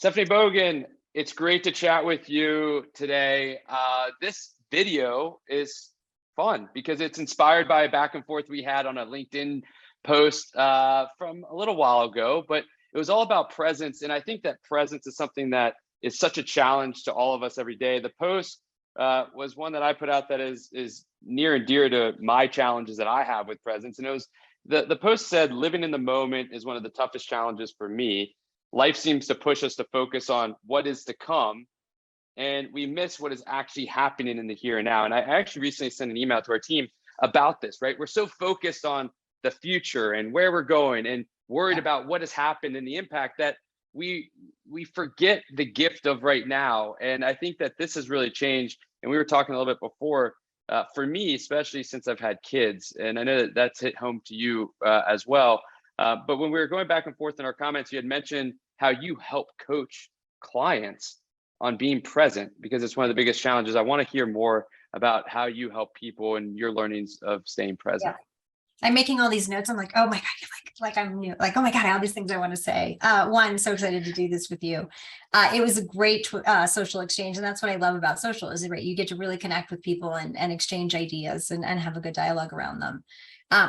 Stephanie Bogan, it's great to chat with you today. This video is fun because it's inspired by a back and forth we had on a LinkedIn post from a little while ago, but it was all about presence. And I think that presence is something that is such a challenge to all of us every day. The post was one that I put out that is near and dear to my challenges that I have with presence. And it was the post said, living in the moment is one of the toughest challenges for me. Life seems to push us to focus on what is to come, and we miss what is actually happening in the here and now. And I actually recently sent an email to our team about this, right? We're so focused on the future and where we're going and worried about what has happened and the impact that we forget the gift of right now. And I think that this has really changed. And we were talking a little bit before, for me, especially since I've had kids, and I know that that's hit home to you as well. But when we were going back and forth in our comments, you had mentioned how you help coach clients on being present, because it's one of the biggest challenges. I want to hear more about how you help people and your learnings of staying present. Yeah. I'm making all these notes. I'm like, oh my God, like I'm new. Like, oh my God, all these things I want to say. One, so excited to do this with you. It was a great social exchange. And that's what I love about social is, right, you get to really connect with people and exchange ideas and have a good dialogue around them.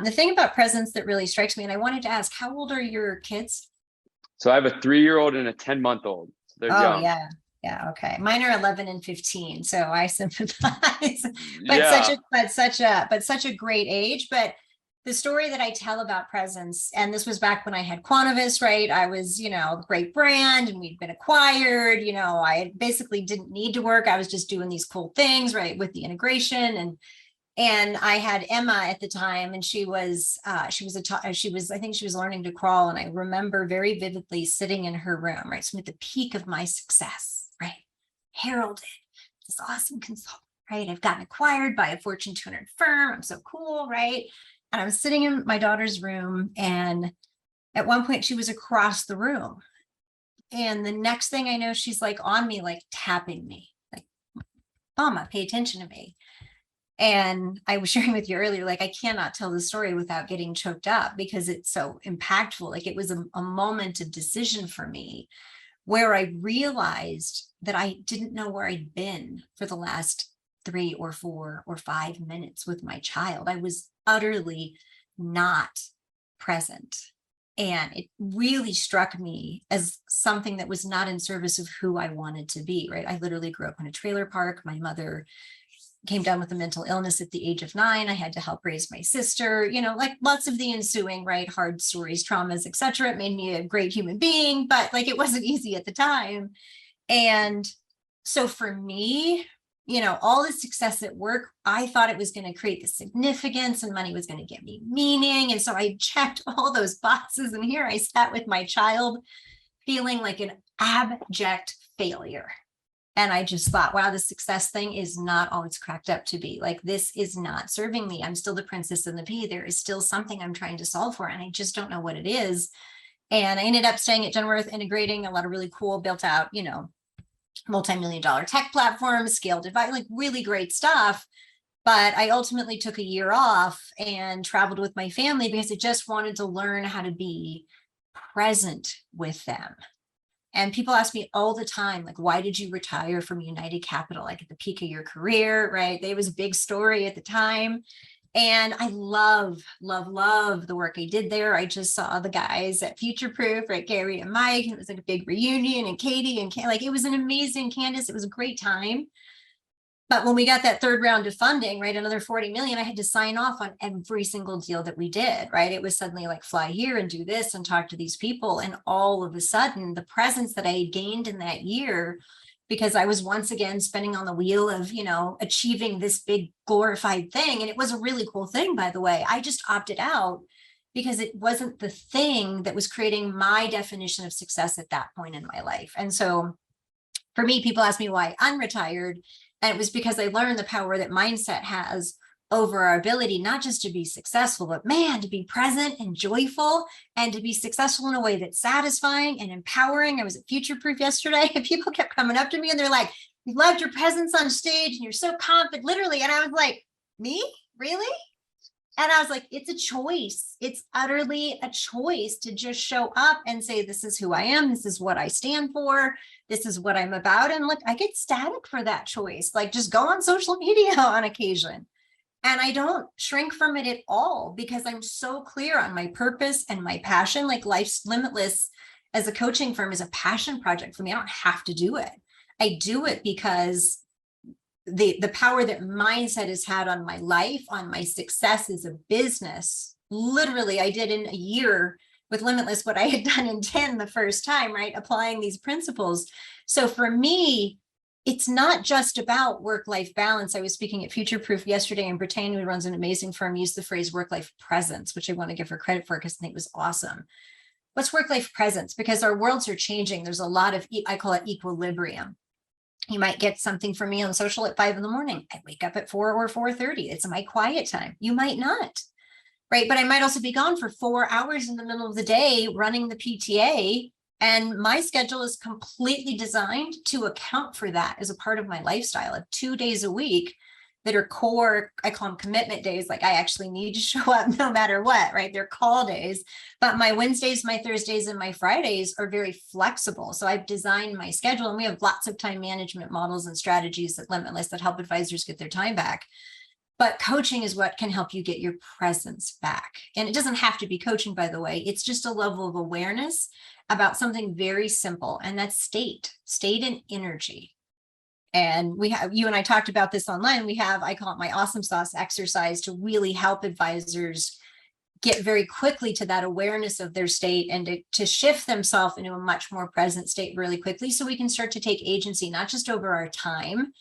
The thing about presence that really strikes me, and I wanted to ask, how old are your kids? So I have a 3-year-old and a 10-month-old. So they're young. Yeah. Yeah. Okay. Mine are 11 and 15. So I sympathize, but Yeah. such a great age. But the story that I tell about presence, and this was back when I had Quantivis, right? I was, a great brand and we'd been acquired, I basically didn't need to work. I was just doing these cool things, right? With the integration and I had Emma at the time, and she was I think she was learning to crawl. And I remember very vividly sitting in her room, right? So I'm at the peak of my success, right? Heralded, this awesome consultant, right? I've gotten acquired by a Fortune 200 firm. I'm so cool, right? And I was sitting in my daughter's room, and at one point she was across the room. And the next thing I know, she's like on me, like tapping me, like, Mama, pay attention to me. And I was sharing with you earlier, like, I cannot tell the story without getting choked up because it's so impactful. Like, it was a moment of decision for me where I realized that I didn't know where I'd been for the last 3 or 4 or 5 minutes with my child. I was utterly not present. And it really struck me as something that was not in service of who I wanted to be, right? I literally grew up in a trailer park. My mother came down with a mental illness at the age of 9. I had to help raise my sister, like lots of the ensuing, right, hard stories, traumas, etc. It made me a great human being, but like it wasn't easy at the time. And so for me, all the success at work, I thought it was going to create the significance and money was going to give me meaning. And so I checked all those boxes. And here I sat with my child feeling like an abject failure. And I just thought, wow, the success thing is not all it's cracked up to be. Like, this is not serving me. I'm still the princess and the pea. There is still something I'm trying to solve for, and I just don't know what it is. And I ended up staying at Genworth, integrating a lot of really cool, built out, multi-million-dollar tech platforms, scaled advice, like really great stuff. But I ultimately took a year off and traveled with my family because I just wanted to learn how to be present with them. And people ask me all the time, like, why did you retire from United Capital, like at the peak of your career, right? It was a big story at the time. And I love the work I did there. I just saw the guys at Future Proof, right? Gary and Mike, and it was like a big reunion, and Katie and like, it was an amazing, Candace. It was a great time. But when we got that third round of funding, right, another 40 million, I had to sign off on every single deal that we did, right? It was suddenly like, fly here and do this and talk to these people. And all of a sudden, the presence that I had gained in that year, because I was once again spinning on the wheel of, achieving this big glorified thing. And it was a really cool thing, by the way. I just opted out because it wasn't the thing that was creating my definition of success at that point in my life. And so for me, people ask me why I'm retired. And it was because I learned the power that mindset has over our ability, not just to be successful, but man, to be present and joyful and to be successful in a way that's satisfying and empowering. I was at Future Proof yesterday and people kept coming up to me and they're like, we loved your presence on stage and you're so confident, literally. And I was like, me? Really? And I was like, it's a choice. It's utterly a choice to just show up and say, this is who I am. This is what I stand for. This is what I'm about. And look, I get static for that choice. Like, just go on social media on occasion. And I don't shrink from it at all because I'm so clear on my purpose and my passion. Like, Life's Limitless as a coaching firm is a passion project for me. I don't have to do it. I do it because the power that mindset has had on my life, on my success as a business. Literally, I did in a year with Limitless what I had done in 10 the first time, right? Applying these principles. So for me, it's not just about work-life balance. I was speaking at Future Proof yesterday, and Brittany, who runs an amazing firm, used the phrase work-life presence, which I want to give her credit for because I think it was awesome. What's work-life presence? Because our worlds are changing. There's a lot of, I call it equilibrium. You might get something from me on social at 5 a.m. I wake up at 4 or 4:30. It's my quiet time. You might not, right? But I might also be gone for 4 hours in the middle of the day running the PTA. And my schedule is completely designed to account for that as a part of my lifestyle. I have 2 days a week that are core, I call them commitment days. Like, I actually need to show up no matter what, right? They're call days. But my Wednesdays, my Thursdays, and my Fridays are very flexible. So I've designed my schedule, and we have lots of time management models and strategies at Limitless that help advisors get their time back. But coaching is what can help you get your presence back. And it doesn't have to be coaching, by the way. It's just a level of awareness about something very simple, and that's state and energy. And we have, you and I talked about this online. We have, I call it my awesome sauce exercise to really help advisors get very quickly to that awareness of their state and to shift themselves into a much more present state really quickly, so we can start to take agency, not just over our time,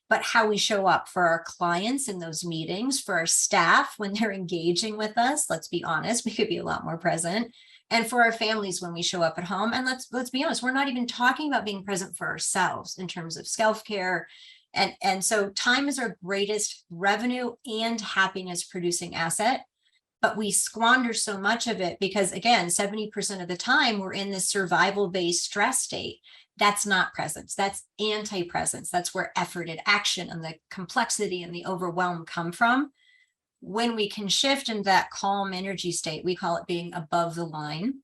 but how we show up for our clients in those meetings, for our staff when they're engaging with us. Let's be honest, we could be a lot more present. And for our families when we show up at home. And let's be honest, we're not even talking about being present for ourselves in terms of self-care. And so time is our greatest revenue and happiness producing asset. But we squander so much of it because, again, 70% of the time we're in this survival-based stress state. That's not presence. That's anti-presence. That's where effort and action and the complexity and the overwhelm come from. When we can shift into that calm energy state, we call it being above the line,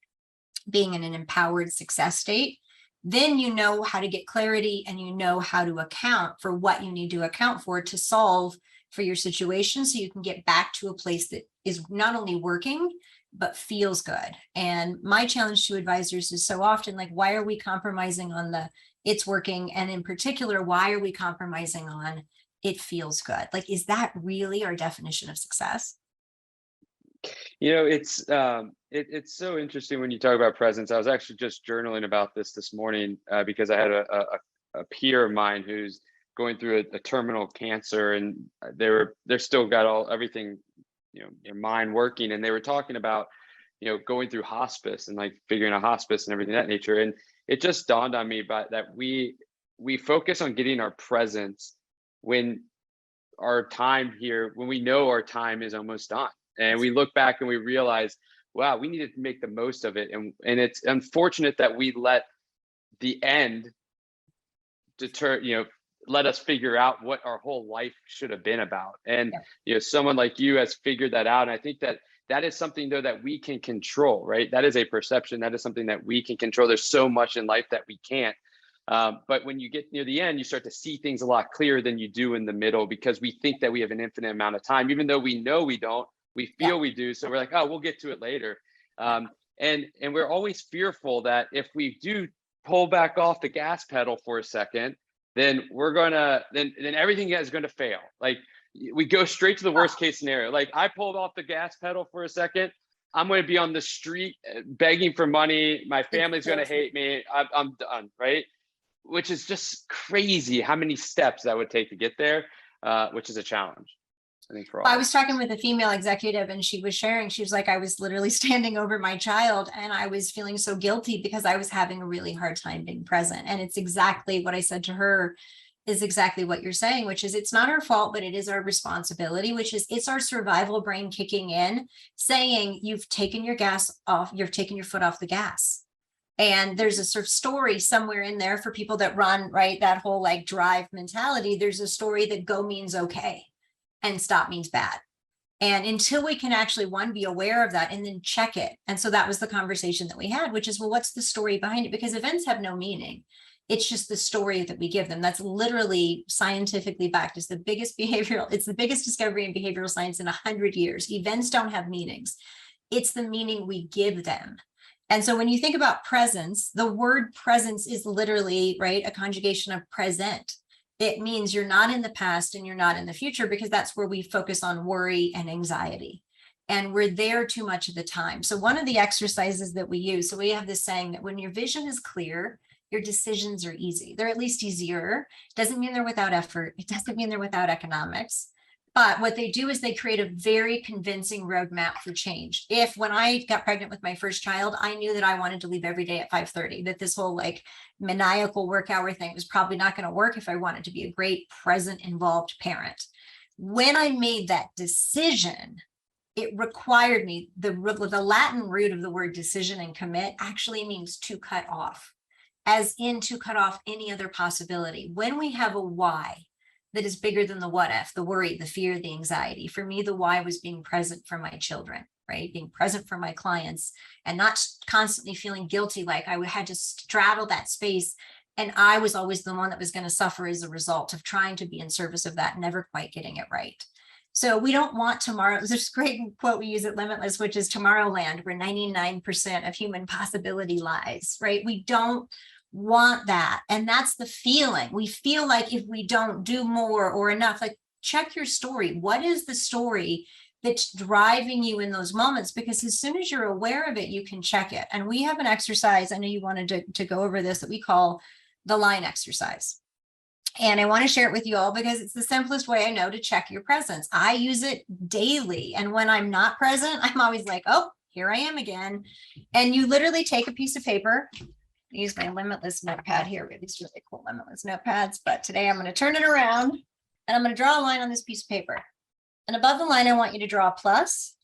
being in an empowered success state, then you know how to get clarity and you know how to account for what you need to account for to solve for your situation, so you can get back to a place that is not only working, but feels good. And my challenge to advisors is so often like, why are we compromising on the it's working? And in particular, why are we compromising on it feels good? Like, is that really our definition of success? It's so interesting when you talk about presence. I was actually just journaling about this morning because I had a peer of mine who's going through a terminal cancer, and they're still got everything, their mind working, and they were talking about going through hospice and like figuring out hospice and everything of that nature. And it just dawned on me that we focus on getting our presence when we know our time is almost done, and we look back and we realize, wow, we needed to make the most of it. And it's unfortunate that we let the end let us figure out what our whole life should have been about. And someone like you has figured that out. And I think that is something, though, that we can control, right? That is a perception. That is something that we can control. There's so much in life that we can't. But when you get near the end, you start to see things a lot clearer than you do in the middle, because we think that we have an infinite amount of time, even though we know we don't. We feel we do. So we're like, oh, we'll get to it later. And we're always fearful that if we do pull back off the gas pedal for a second, then then everything is going to fail. Like, we go straight to the worst case scenario. Like, I pulled off the gas pedal for a second, I'm going to be on the street begging for money. My family's going to hate me. I'm done, right? Which is just crazy how many steps that would take to get there, which is a challenge, I think, for all. I was talking with a female executive, and she was sharing, she was like, I was literally standing over my child and I was feeling so guilty because I was having a really hard time being present. And it's exactly what I said to her is exactly what you're saying, which is, it's not our fault, but it is our responsibility, which is, it's our survival brain kicking in, saying, you've taken your gas off, you've taken your foot off the gas. And there's a sort of story somewhere in there for people that run, right, that whole like drive mentality. There's a story that go means okay and stop means bad. And until we can actually, one, be aware of that and then check it. And so that was the conversation that we had, which is, well, what's the story behind it? Because events have no meaning. It's just the story that we give them. That's literally scientifically backed. It's the biggest discovery in behavioral science in 100 years. Events don't have meanings. It's the meaning we give them. And so when you think about presence, the word presence is literally, right, a conjugation of present. It means you're not in the past and you're not in the future, because that's where we focus on worry and anxiety. And we're there too much of the time. So one of the exercises that we use, so we have this saying that when your vision is clear, your decisions are easy. They're at least easier. Doesn't mean they're without effort. It doesn't mean they're without economics. But what they do is they create a very convincing roadmap for change. If when I got pregnant with my first child, I knew that I wanted to leave every day at 5:30, that this whole like maniacal work hour thing was probably not going to work if I wanted to be a great present involved parent. When I made that decision, it required me, the Latin root of the word decision and commit actually means to cut off, as in to cut off any other possibility. When we have a why that is bigger than the what if, the worry, the fear, the anxiety. For me, the why was being present for my children, right? Being present for my clients and not constantly feeling guilty, like I had to straddle that space. And I was always the one that was going to suffer as a result of trying to be in service of that, never quite getting it right. So we don't want tomorrow. There's this great quote we use at Limitless, which is Tomorrowland, where 99% of human possibility lies, right? We don't want that. And that's the feeling. We feel like if we don't do more or enough, like check your story. What is the story that's driving you in those moments? Because as soon as you're aware of it, you can check it. And we have an exercise, I know you wanted to go over this, that we call the line exercise. And I want to share it with you all because it's the simplest way I know to check your presence. I use it daily. And when I'm not present, I'm always like, oh, here I am again. And you literally take a piece of paper. Use my Limitless notepad here. We have these really cool Limitless notepads, but today I'm going to turn it around and I'm going to draw a line on this piece of paper. And above the line, I want you to draw a plus.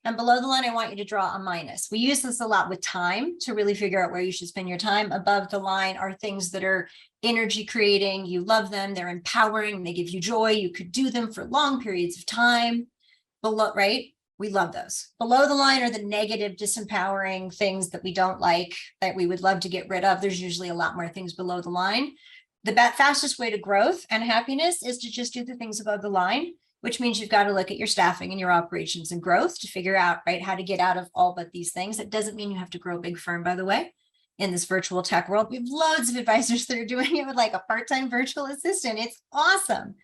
And below the line, I want you to draw a minus. We use this a lot with time to really figure out where you should spend your time. Above the line are things that are energy creating. You love them. They're empowering. They give you joy. You could do them for long periods of time. Below, right? We love those. Below the line are the negative, disempowering things that we don't like, that we would love to get rid of. There's usually a lot more things below the line. The fastest way to growth and happiness is to just do the things above the line, which means you've got to look at your staffing and your operations and growth to figure out, right, how to get out of all but these things. It doesn't mean you have to grow a big firm, by the way. In this virtual tech world, we have loads of advisors that are doing it with like a part-time virtual assistant. It's awesome.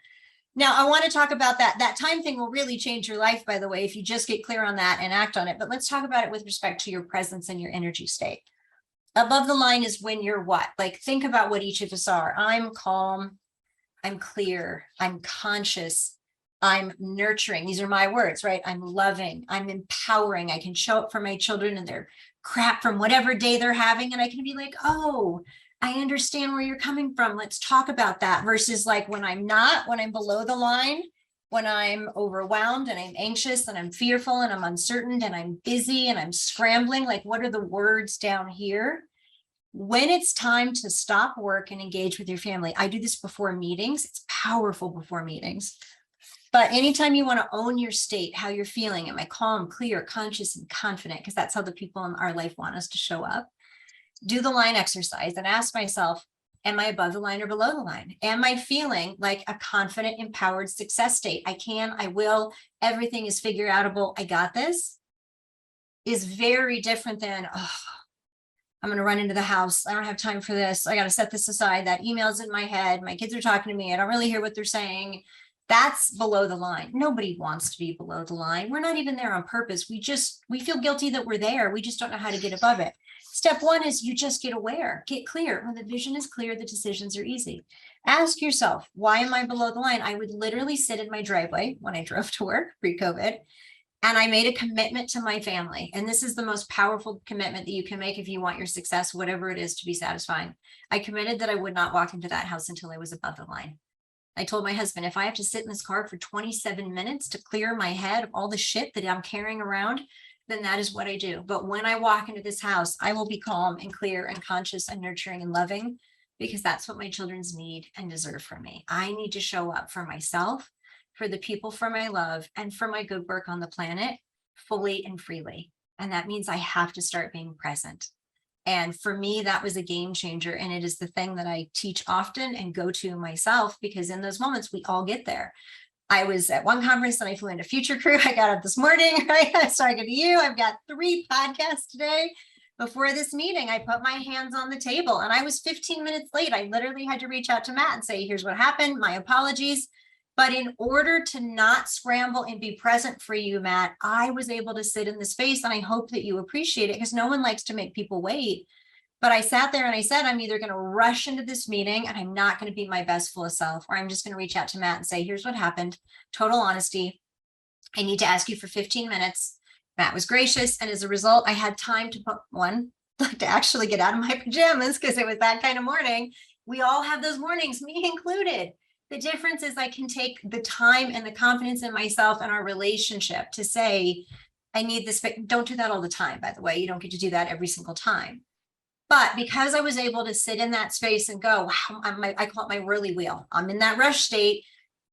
Now, I want to talk about that. That time thing will really change your life, by the way, if you just get clear on that and act on it. But let's talk about it with respect to your presence and your energy state. Above the line is when you're what? Like, think about what each of us are. I'm calm. I'm clear. I'm conscious. I'm nurturing. These are my words, right? I'm loving. I'm empowering. I can show up for my children and their crap from whatever day they're having. And I can be like, oh, I understand where you're coming from. Let's talk about that. Versus like when I'm not, when I'm below the line, when I'm overwhelmed and I'm anxious and I'm fearful and I'm uncertain and I'm busy and I'm scrambling, like what are the words down here? When it's time to stop work and engage with your family, I do this before meetings. It's powerful before meetings. But anytime you want to own your state, how you're feeling, am I calm, clear, conscious, and confident? Because that's how the people in our life want us to show up. Do the line exercise and ask myself, am I above the line or below the line? Am I feeling like a confident, empowered success state? I can, I will, everything is figure outable. I got this. Is very different than, oh, I'm going to run into the house. I don't have time for this. I got to set this aside. That email's in my head. My kids are talking to me. I don't really hear what they're saying. That's below the line. Nobody wants to be below the line. We're not even there on purpose. We feel guilty that we're there. We just don't know how to get above it. Step one is you just get aware, get clear. When the vision is clear, the decisions are easy. Ask yourself, why am I below the line? I would literally sit in my driveway when I drove to work pre-COVID, and I made a commitment to my family. And this is the most powerful commitment that you can make if you want your success, whatever it is, to be satisfying. I committed that I would not walk into that house until I was above the line. I told my husband, if I have to sit in this car for 27 minutes to clear my head of all the shit that I'm carrying around, then that is what I do. But when I walk into this house, I will be calm and clear and conscious and nurturing and loving, because that's what my children's need and deserve from me. I need to show up for myself for the people from my love and for my good work on the planet fully and freely. And that means I have to start being present. And for me, that was a game changer. And it is the thing that I teach often and go to myself, because in those moments, we all get there. I was at one conference and I flew into Future Crew. I got up this morning, right? I was talking to you. I've got 3 podcasts today. Before this meeting, I put my hands on the table and I was 15 minutes late. I literally had to reach out to Matt and say, here's what happened. My apologies. But in order to not scramble and be present for you, Matt, I was able to sit in the space, and I hope that you appreciate it, because no one likes to make people wait. But I sat there and I said, I'm either going to rush into this meeting and I'm not going to be my best full self, or I'm just going to reach out to Matt and say, here's what happened. Total honesty. I need to ask you for 15 minutes. Matt was gracious. And as a result, I had time to to actually get out of my pajamas, because it was that kind of morning. We all have those mornings, me included. The difference is I can take the time and the confidence in myself and our relationship to say, I need this. Don't do that all the time, by the way. You don't get to do that every single time. But because I was able to sit in that space and go, wow, I call it my whirly wheel. I'm in that rush state.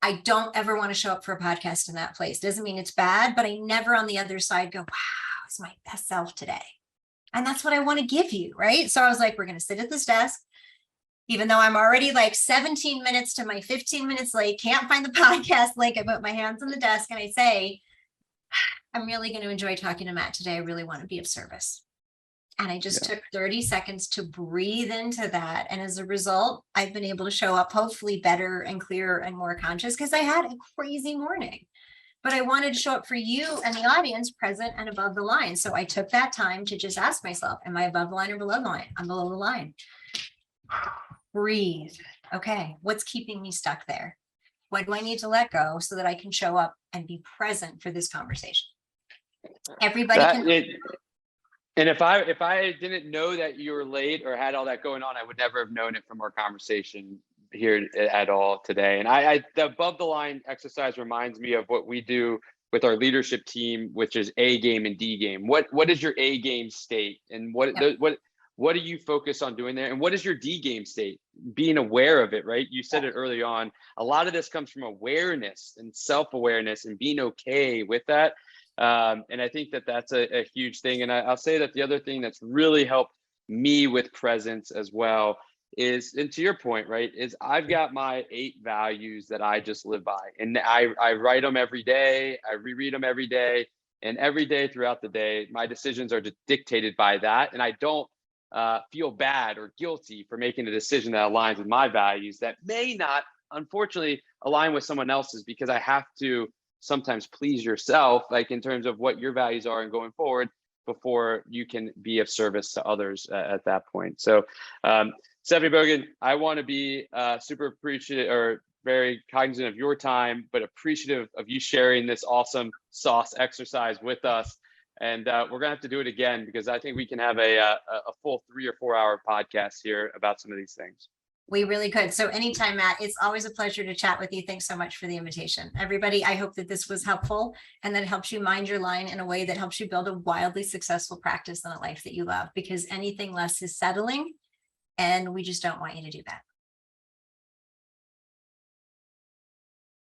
I don't ever want to show up for a podcast in that place. Doesn't mean it's bad, but I never on the other side go, wow, it's my best self today. And that's what I want to give you, right? So I was like, we're going to sit at this desk. Even though I'm already like 17 minutes to my 15 minutes late, can't find the podcast link, I put my hands on the desk and I say, I'm really going to enjoy talking to Matt today. I really want to be of service. And I just took 30 seconds to breathe into that. And as a result, I've been able to show up hopefully better and clearer and more conscious, because I had a crazy morning. But I wanted to show up for you and the audience present and above the line. So I took that time to just ask myself, am I above the line or below the line? I'm below the line. Breathe. Okay, what's keeping me stuck there? What do I need to let go so that I can show up and be present for this conversation? Everybody And if I didn't know that you were late or had all that going on, I would never have known it from our conversation here at all today. And the above the line exercise reminds me of what we do with our leadership team, which is A game and D game. What is your A game state, and what do you focus on doing there? And what is your D game state? Being aware of it, right? You said it early on. A lot of this comes from awareness and self-awareness and being okay with that. And I think that that's a huge thing. And I'll say that the other thing that's really helped me with presence as well is, and to your point, right, is I've got my 8 values that I just live by. And I write them every day. I reread them every day. And every day throughout the day, my decisions are dictated by that. And I don't feel bad or guilty for making a decision that aligns with my values that may not, unfortunately, align with someone else's, because I have to sometimes please yourself, like in terms of what your values are and going forward, before you can be of service to others at that point. So Stephanie Bogan, I want to be super appreciative, or very cognizant of your time, but appreciative of you sharing this awesome sauce exercise with us. And we're gonna have to do it again, because I think we can have a full 3 or 4 hour podcast here about some of these things. We really could. So anytime, Matt, it's always a pleasure to chat with you. Thanks so much for the invitation. Everybody, I hope that this was helpful and that helps you mind your line in a way that helps you build a wildly successful practice and a life that you love, because anything less is settling, and we just don't want you to do that.